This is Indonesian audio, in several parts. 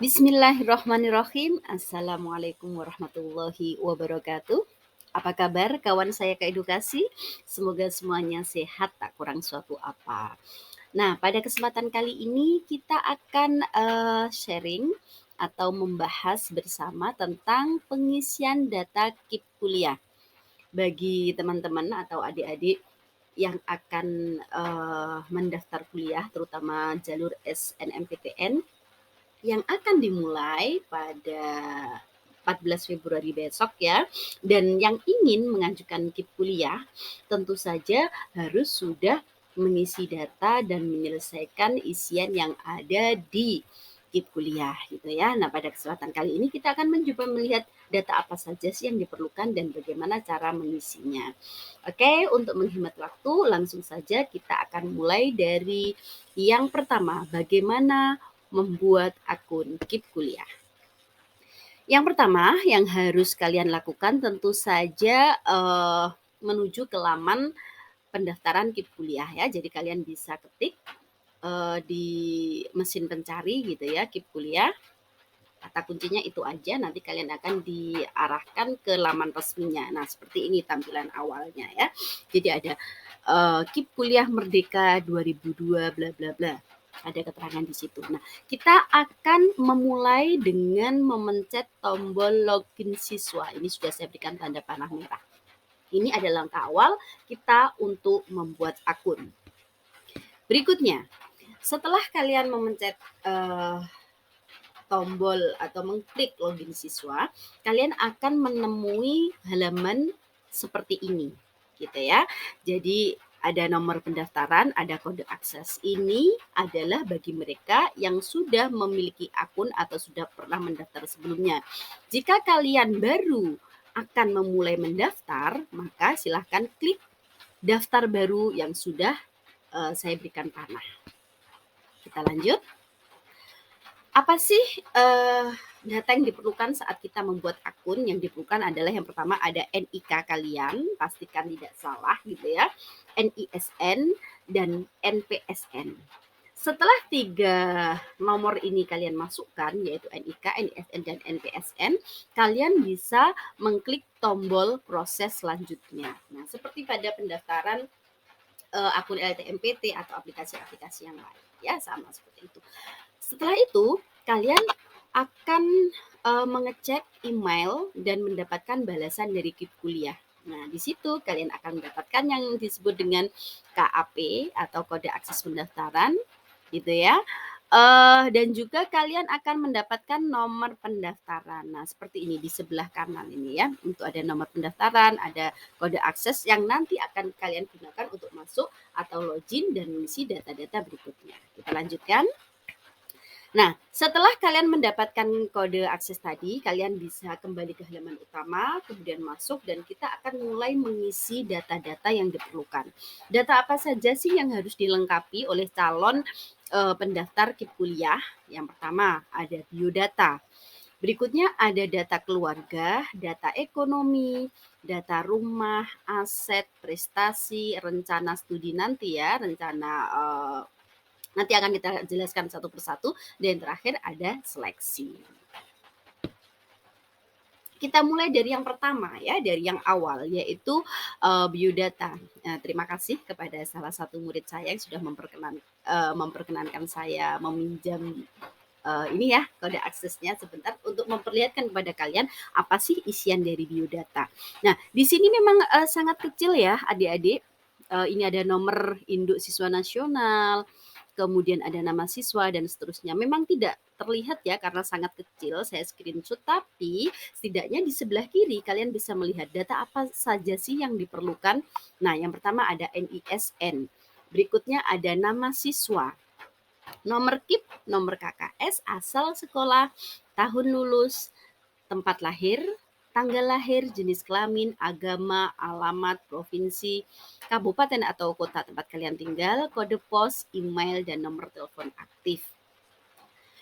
Bismillahirrahmanirrahim. Assalamualaikum warahmatullahi wabarakatuh. Apa kabar kawan saya keedukasi? Semoga semuanya sehat tak kurang suatu apa. Nah, pada kesempatan kali ini kita akan sharing atau membahas bersama tentang pengisian data KIP kuliah. Bagi teman-teman atau adik-adik yang akan mendaftar kuliah, terutama jalur SNMPTN yang akan dimulai pada 14 Februari besok ya. Dan yang ingin mengajukan KIP kuliah tentu saja harus sudah mengisi data dan menyelesaikan isian yang ada di KIP kuliah gitu ya. Nah, pada kesempatan kali ini kita akan mencoba melihat data apa saja sih yang diperlukan dan bagaimana cara mengisinya. Oke, untuk menghemat waktu langsung saja kita akan mulai dari yang pertama, bagaimana membuat akun KIP kuliah. Yang pertama yang harus kalian lakukan tentu saja menuju ke laman pendaftaran KIP kuliah ya. Jadi kalian bisa ketik di mesin pencari gitu ya, KIP kuliah. Kata kuncinya itu aja, nanti kalian akan diarahkan ke laman resminya. Nah, seperti ini tampilan awalnya ya. Jadi ada KIP Kuliah Merdeka 2002 bla bla bla. Ada keterangan di situ. Nah, kita akan memulai dengan memencet tombol login siswa. Ini sudah saya berikan tanda panah merah. Ini adalah langkah awal kita untuk membuat akun. Berikutnya, setelah kalian memencet tombol atau mengklik login siswa, kalian akan menemui halaman seperti ini, gitu ya. Jadi ada nomor pendaftaran, ada kode akses. Ini adalah bagi mereka yang sudah memiliki akun atau sudah pernah mendaftar sebelumnya. Jika kalian baru akan memulai mendaftar, maka silahkan klik daftar baru yang sudah saya berikan panah. Kita lanjut. Apa sih data yang diperlukan saat kita membuat akun? Yang diperlukan adalah yang pertama ada NIK kalian, pastikan tidak salah gitu ya, NISN dan NPSN. Setelah 3 nomor ini kalian masukkan, yaitu NIK, NISN, dan NPSN, kalian bisa mengklik tombol proses selanjutnya. Nah, seperti pada pendaftaran akun LTMPT atau aplikasi-aplikasi yang lain, ya sama seperti itu. Setelah itu, kalian akan mengecek email dan mendapatkan balasan dari KIP kuliah. Nah, di situ kalian akan mendapatkan yang disebut dengan KAP atau kode akses pendaftaran, gitu ya. Dan juga kalian akan mendapatkan nomor pendaftaran. Nah, seperti ini di sebelah kanan ini ya. Untuk ada nomor pendaftaran, ada kode akses yang nanti akan kalian gunakan untuk masuk atau login dan mengisi data-data berikutnya. Kita lanjutkan. Nah, setelah kalian mendapatkan kode akses tadi, kalian bisa kembali ke halaman utama, kemudian masuk dan kita akan mulai mengisi data-data yang diperlukan. Data apa saja sih yang harus dilengkapi oleh calon pendaftar KIP kuliah? Yang pertama ada biodata. Berikutnya ada data keluarga, data ekonomi, data rumah, aset, prestasi, rencana studi nanti ya, rencana nanti akan kita jelaskan satu persatu. Dan terakhir ada seleksi. Kita mulai dari yang pertama ya, dari yang awal yaitu biodata. Terima kasih kepada salah satu murid saya yang sudah memperkenankan saya meminjam ini ya kode aksesnya sebentar untuk memperlihatkan kepada kalian apa sih isian dari biodata. Nah, di sini memang sangat kecil ya adik-adik. Ini ada nomor induk siswa nasional, kemudian ada nama siswa dan seterusnya. Memang tidak terlihat ya karena sangat kecil, saya screenshot, tapi setidaknya di sebelah kiri kalian bisa melihat data apa saja sih yang diperlukan. Nah, yang pertama ada NISN, berikutnya ada nama siswa, nomor KIP, nomor KKS, asal sekolah, tahun lulus, tempat lahir, tanggal lahir, jenis kelamin, agama, alamat, provinsi, kabupaten atau kota tempat kalian tinggal, kode pos, email, dan nomor telepon aktif.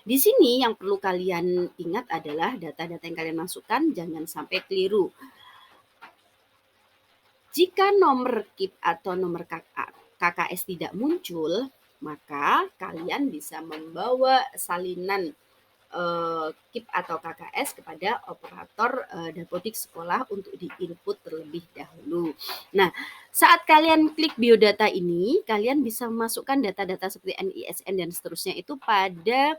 Di sini yang perlu kalian ingat adalah data-data yang kalian masukkan jangan sampai keliru. Jika nomor KIP atau nomor KKS tidak muncul, maka kalian bisa membawa salinan KIP atau KKS kepada operator dapodik sekolah untuk di-input terlebih dahulu. Nah, saat kalian klik biodata ini, kalian bisa memasukkan data-data seperti NISN dan seterusnya itu pada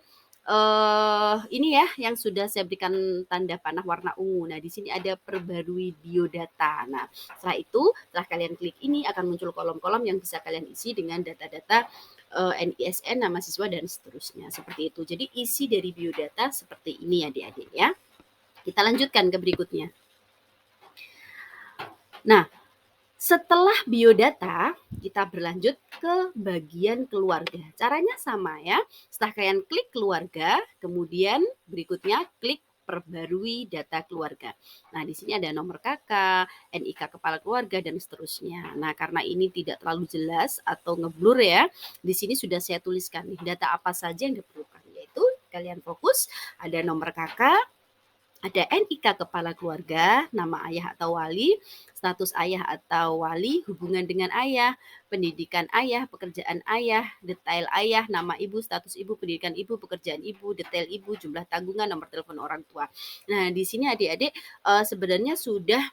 ini ya yang sudah saya berikan tanda panah warna ungu. Nah, di sini ada perbarui biodata. Nah, setelah kalian klik ini akan muncul kolom-kolom yang bisa kalian isi dengan data-data NISN, nama siswa dan seterusnya. Seperti itu. Jadi isi dari biodata seperti ini adik-adik ya. Kita lanjutkan ke berikutnya. Nah, setelah biodata, kita berlanjut ke bagian keluarga. Caranya sama ya. Setelah kalian klik keluarga, kemudian berikutnya klik perbarui data keluarga. Nah, di sini ada nomor kakak, NIK kepala keluarga dan seterusnya. Nah, karena ini tidak terlalu jelas atau ngeblur ya, di sini sudah saya tuliskan nih data apa saja yang diperlukan, yaitu kalian fokus ada nomor kakak, ada NIK kepala keluarga, nama ayah atau wali, status ayah atau wali, hubungan dengan ayah, pendidikan ayah, pekerjaan ayah, detail ayah, nama ibu, status ibu, pendidikan ibu, pekerjaan ibu, detail ibu, jumlah tanggungan, nomor telepon orang tua. Nah, di sini adik-adik sebenarnya sudah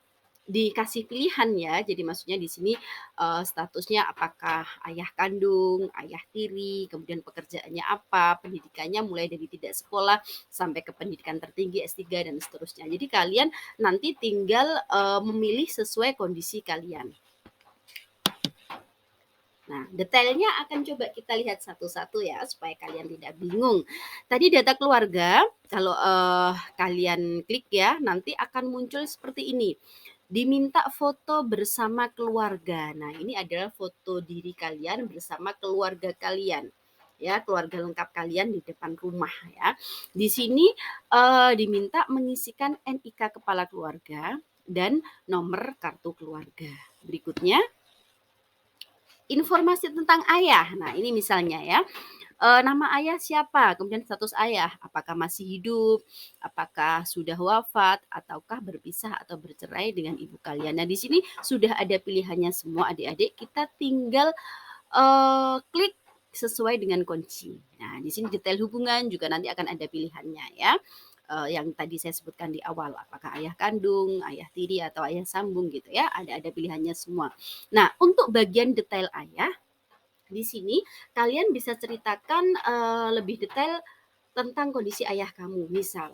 dikasih pilihan ya. Jadi maksudnya di sini statusnya apakah ayah kandung, ayah tiri, kemudian pekerjaannya apa, pendidikannya mulai dari tidak sekolah sampai ke pendidikan tertinggi S3 dan seterusnya. Jadi kalian nanti tinggal memilih sesuai kondisi kalian. Nah, detailnya akan coba kita lihat satu-satu ya supaya kalian tidak bingung. Tadi data keluarga, kalau kalian klik ya, nanti akan muncul seperti ini. Diminta foto bersama keluarga. Nah, ini adalah foto diri kalian bersama keluarga kalian. Ya, keluarga lengkap kalian di depan rumah ya. Di sini diminta mengisikan NIK kepala keluarga dan nomor kartu keluarga. Berikutnya informasi tentang ayah. Nah, ini misalnya ya. Nama ayah siapa? Kemudian status ayah, apakah masih hidup, apakah sudah wafat, ataukah berpisah atau bercerai dengan ibu kalian. Nah, di sini sudah ada pilihannya semua adik-adik. Kita tinggal klik sesuai dengan kunci. Nah, di sini detail hubungan juga nanti akan ada pilihannya ya. Yang tadi saya sebutkan di awal, apakah ayah kandung, ayah tiri atau ayah sambung gitu ya. Ada pilihannya semua. Nah, untuk bagian detail ayah di sini kalian bisa ceritakan lebih detail tentang kondisi ayah kamu. Misal,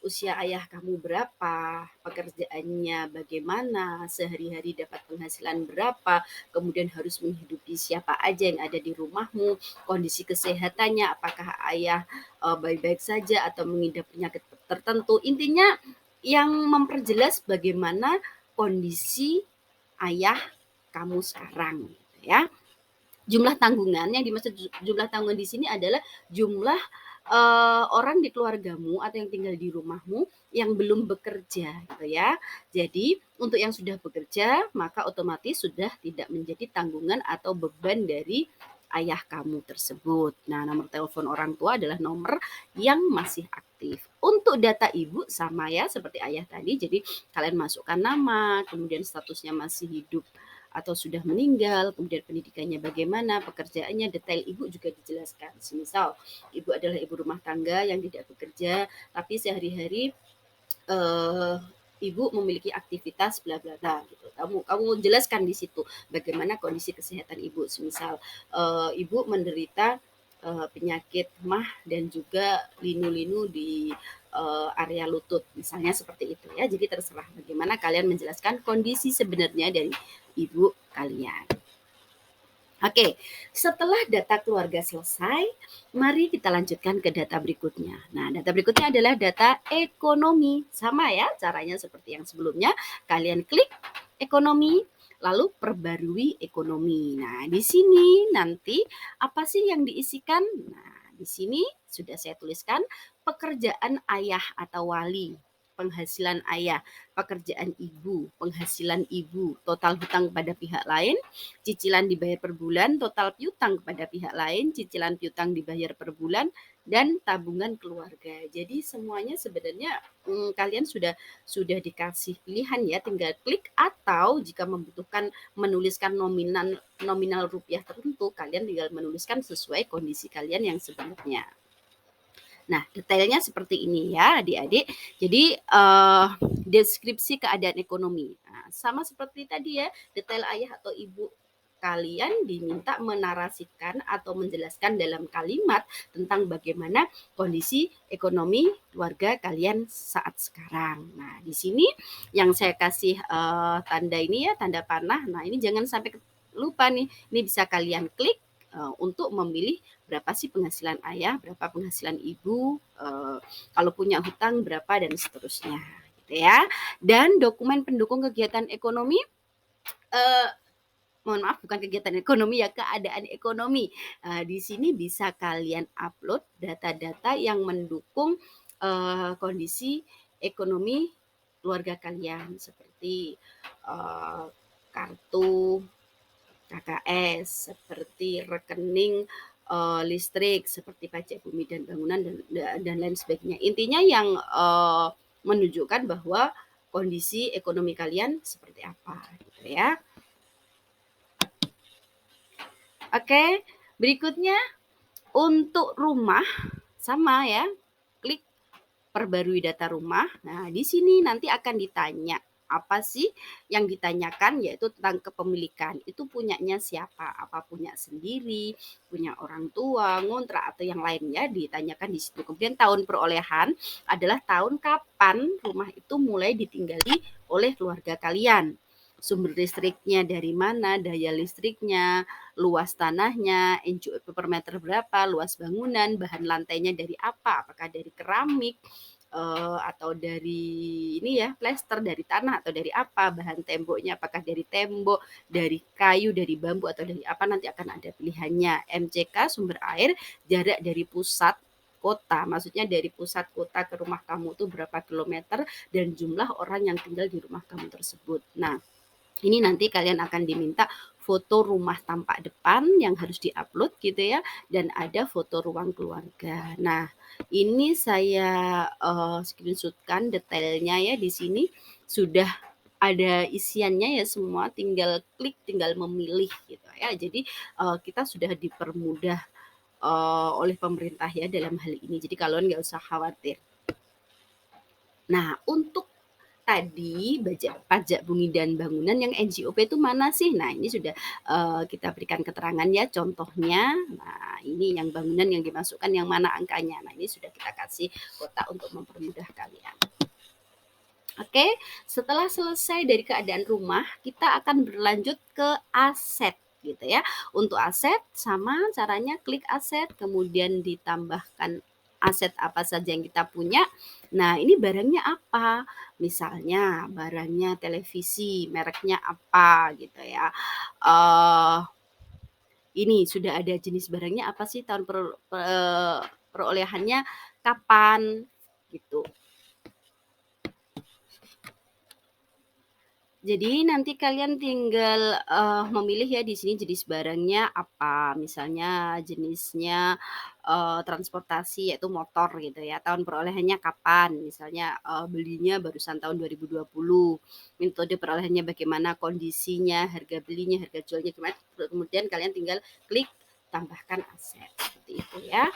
usia ayah kamu berapa, pekerjaannya bagaimana, sehari-hari dapat penghasilan berapa, kemudian harus menghidupi siapa aja yang ada di rumahmu, kondisi kesehatannya, apakah ayah baik-baik saja atau mengidap penyakit tertentu. Intinya yang memperjelas bagaimana kondisi ayah kamu sekarang gitu ya. Jumlah tanggungan yang dimaksud jumlah tanggungan di sini adalah jumlah orang di keluargamu atau yang tinggal di rumahmu yang belum bekerja gitu ya. Jadi untuk yang sudah bekerja maka otomatis sudah tidak menjadi tanggungan atau beban dari ayah kamu tersebut. Nah, nomor telepon orang tua adalah nomor yang masih aktif. Untuk data ibu sama ya seperti ayah tadi. Jadi kalian masukkan nama, kemudian statusnya masih hidup atau sudah meninggal, kemudian pendidikannya bagaimana, pekerjaannya, detail ibu juga dijelaskan. Semisal ibu adalah ibu rumah tangga yang tidak bekerja, tapi sehari-hari eh, ibu memiliki aktivitas bla bla bla gitu. Kamu jelaskan di situ bagaimana kondisi kesehatan ibu. Semisal ibu menderita penyakit mah dan juga linu-linu di area lutut, misalnya seperti itu ya. Jadi terserah bagaimana kalian menjelaskan kondisi sebenarnya dari ibu kalian. Oke, setelah data keluarga selesai, mari kita lanjutkan ke data berikutnya. Nah, data berikutnya adalah data ekonomi. Sama ya, caranya seperti yang sebelumnya. Kalian klik ekonomi, lalu perbarui ekonomi. Nah, di sini nanti apa sih yang diisikan? Nah, di sini sudah saya tuliskan pekerjaan ayah atau wali, penghasilan ayah, pekerjaan ibu, penghasilan ibu, total hutang kepada pihak lain, cicilan dibayar per bulan, total piutang kepada pihak lain, cicilan piutang dibayar per bulan, dan tabungan keluarga. Jadi semuanya sebenarnya kalian sudah dikasih pilihan ya, tinggal klik atau jika membutuhkan menuliskan nominal rupiah tertentu, kalian tinggal menuliskan sesuai kondisi kalian yang sebenarnya. Nah, detailnya seperti ini ya, adik-adik. Jadi, deskripsi keadaan ekonomi. Nah, sama seperti tadi ya, detail ayah atau ibu kalian diminta menarasikan atau menjelaskan dalam kalimat tentang bagaimana kondisi ekonomi keluarga kalian saat sekarang. Nah, di sini yang saya kasih tanda ini ya, tanda panah. Nah, ini jangan sampai lupa nih. Ini bisa kalian klik untuk memilih berapa sih penghasilan ayah, berapa penghasilan ibu, kalau punya hutang berapa dan seterusnya, gitu ya. Dan dokumen pendukung kegiatan ekonomi, eh, mohon maaf bukan kegiatan ekonomi ya, keadaan ekonomi. Di sini bisa kalian upload data-data yang mendukung kondisi ekonomi keluarga kalian seperti kartu KKS, seperti rekening listrik, seperti pajak bumi dan bangunan dan lain sebagainya. Intinya yang menunjukkan bahwa kondisi ekonomi kalian seperti apa, gitu ya. Oke, berikutnya untuk rumah sama ya, klik perbarui data rumah. Nah, di sini nanti akan ditanya apa sih yang ditanyakan, yaitu tentang kepemilikan. Itu punyanya siapa? Apa punya sendiri, punya orang tua, ngontrak atau yang lainnya ditanyakan di situ. Kemudian tahun perolehan adalah tahun kapan rumah itu mulai ditinggali oleh keluarga kalian. Sumber listriknya dari mana, daya listriknya, luas tanahnya, NJOP per meter berapa, luas bangunan, bahan lantainya dari apa, apakah dari keramik, atau dari ini ya, plester, dari tanah atau dari apa, bahan temboknya apakah dari tembok, dari kayu, dari bambu atau dari apa, nanti akan ada pilihannya. MCK sumber air, jarak dari pusat kota, maksudnya dari pusat kota ke rumah kamu itu berapa kilometer dan jumlah orang yang tinggal di rumah kamu tersebut. Nah, ini nanti kalian akan diminta foto rumah tampak depan yang harus diupload gitu ya, dan ada foto ruang keluarga. Nah, ini saya screenshotkan detailnya ya di sini sudah ada isiannya ya semua, tinggal klik, tinggal memilih gitu ya. Jadi kita sudah dipermudah oleh pemerintah ya dalam hal ini. Jadi kalian nggak usah khawatir. Nah, untuk tadi pajak bumi dan bangunan yang NJOP itu mana sih? Nah, ini sudah kita berikan keterangan ya contohnya. Nah, ini yang bangunan yang dimasukkan yang mana angkanya. Nah, ini sudah kita kasih kotak untuk mempermudah kalian. Oke, setelah selesai dari keadaan rumah, kita akan berlanjut ke aset gitu ya. Untuk aset sama caranya klik aset, kemudian ditambahkan aset apa saja yang kita punya. Nah, ini barangnya apa? Misalnya barangnya televisi, mereknya apa gitu ya. Ini sudah ada jenis barangnya apa sih, tahun perolehannya kapan gitu. Jadi nanti kalian tinggal memilih ya di sini jenis barangnya apa, misalnya jenisnya transportasi yaitu motor gitu ya, tahun perolehannya kapan, misalnya belinya barusan tahun 2020, metode perolehannya bagaimana, kondisinya, harga belinya, harga jualnya gimana, kemudian kalian tinggal klik tambahkan aset seperti itu ya.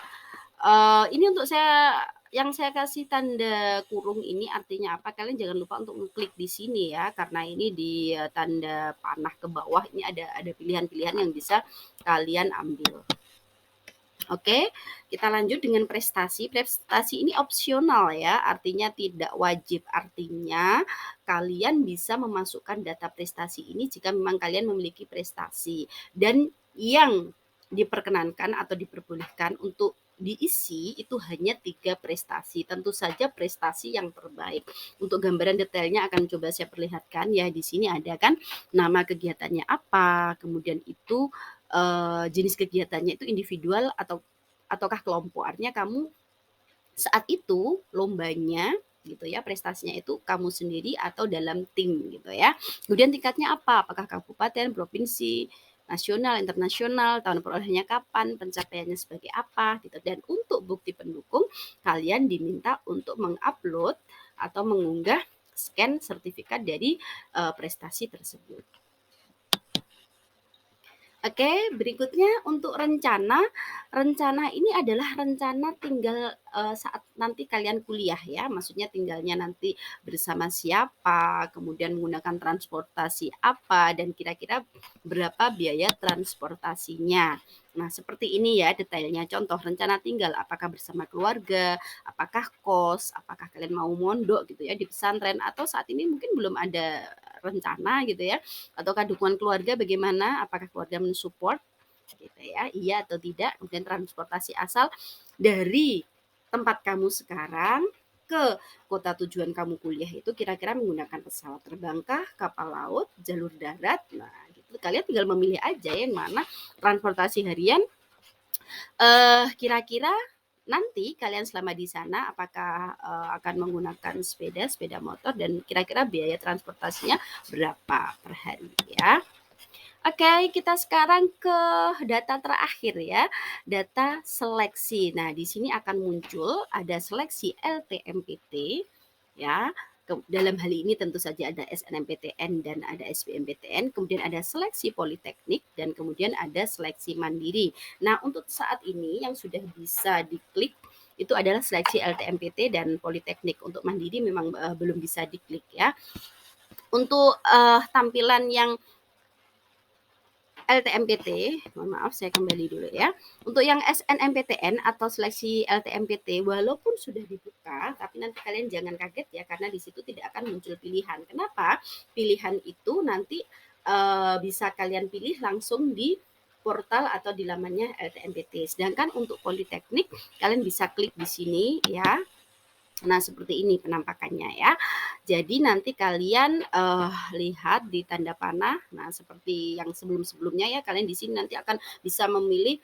Ini untuk yang saya kasih tanda kurung ini artinya apa, kalian jangan lupa untuk ngeklik di sini ya, karena ini di tanda panah ke bawah ini ada pilihan-pilihan yang bisa kalian ambil. Oke, kita lanjut dengan prestasi. Prestasi ini opsional ya, artinya tidak wajib. Artinya kalian bisa memasukkan data prestasi ini jika memang kalian memiliki prestasi. Dan yang diperkenankan atau diperbolehkan untuk diisi itu hanya 3 prestasi. Tentu saja prestasi yang terbaik. Untuk gambaran detailnya akan coba saya perlihatkan ya. Di sini ada kan nama kegiatannya apa, kemudian itu jenis kegiatannya itu individual ataukah kelompok. Artinya kamu saat itu lombanya gitu ya, prestasinya itu kamu sendiri atau dalam tim gitu ya. Kemudian tingkatnya apa? Apakah kabupaten, provinsi, nasional, internasional, tahun perolehannya kapan, pencapaiannya sebagai apa gitu. Dan untuk bukti pendukung kalian diminta untuk mengupload atau mengunggah scan sertifikat dari prestasi tersebut. Oke, berikutnya untuk rencana. Rencana ini adalah rencana tinggal, saat nanti kalian kuliah ya, maksudnya tinggalnya nanti bersama siapa, kemudian menggunakan transportasi apa, dan kira-kira berapa biaya transportasinya. Nah, seperti ini ya detailnya. Contoh rencana tinggal, apakah bersama keluarga, apakah kos, apakah kalian mau mondok gitu ya di pesantren, atau saat ini mungkin belum ada rencana gitu ya, ataukah dukungan keluarga bagaimana, apakah keluarga mensupport gitu ya, iya atau tidak. Kemudian transportasi asal dari tempat kamu sekarang ke kota tujuan kamu kuliah itu kira-kira menggunakan pesawat terbangkah, kapal laut, jalur darat. Nah, gitu. Kalian tinggal memilih aja yang mana transportasi harian kira-kira nanti kalian selama di sana apakah, akan menggunakan sepeda, sepeda motor, dan kira-kira biaya transportasinya berapa per hari ya. Oke, kita sekarang ke data terakhir ya, data seleksi. Nah, di sini akan muncul ada seleksi LTMPT ya. Dalam hal ini tentu saja ada SNMPTN dan ada SBMPTN, kemudian ada seleksi politeknik dan kemudian ada seleksi mandiri. Nah, untuk saat ini yang sudah bisa diklik itu adalah seleksi LTMPT dan politeknik. Untuk mandiri memang belum bisa diklik ya. Untuk tampilan yang LTMPT, mohon maaf saya kembali dulu ya. Untuk yang SNMPTN atau seleksi LTMPT walaupun sudah dibuka, tapi nanti kalian jangan kaget ya karena di situ tidak akan muncul pilihan. Kenapa? Pilihan itu nanti bisa kalian pilih langsung di portal atau di lamannya LTMPT. Sedangkan untuk politeknik kalian bisa klik di sini ya. Nah, seperti ini penampakannya ya. Jadi nanti kalian, lihat di tanda panah, nah seperti yang sebelum-sebelumnya ya, kalian di sini nanti akan bisa memilih,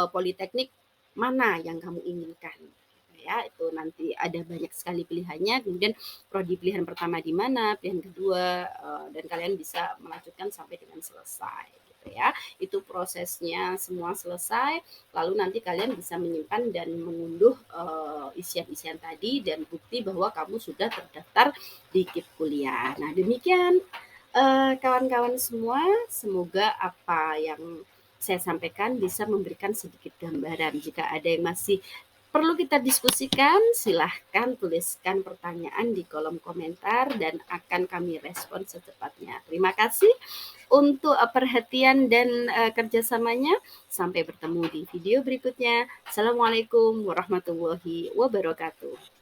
politeknik mana yang kamu inginkan, gitu ya. Itu nanti ada banyak sekali pilihannya, kemudian prodi pilihan pertama di mana, pilihan kedua, dan kalian bisa melanjutkan sampai dengan selesai, gitu ya. Itu prosesnya semua selesai, lalu nanti kalian bisa menyimpan dan mengunduh isian-isian tadi dan bukti bahwa kamu sudah terdaftar di KIP kuliah. Nah, demikian kawan-kawan semua, semoga apa yang saya sampaikan bisa memberikan sedikit gambaran. Jika ada yang masih perlu kita diskusikan, silahkan tuliskan pertanyaan di kolom komentar dan akan kami respon secepatnya. Terima kasih untuk perhatian dan kerjasamanya. Sampai bertemu di video berikutnya. Assalamualaikum warahmatullahi wabarakatuh.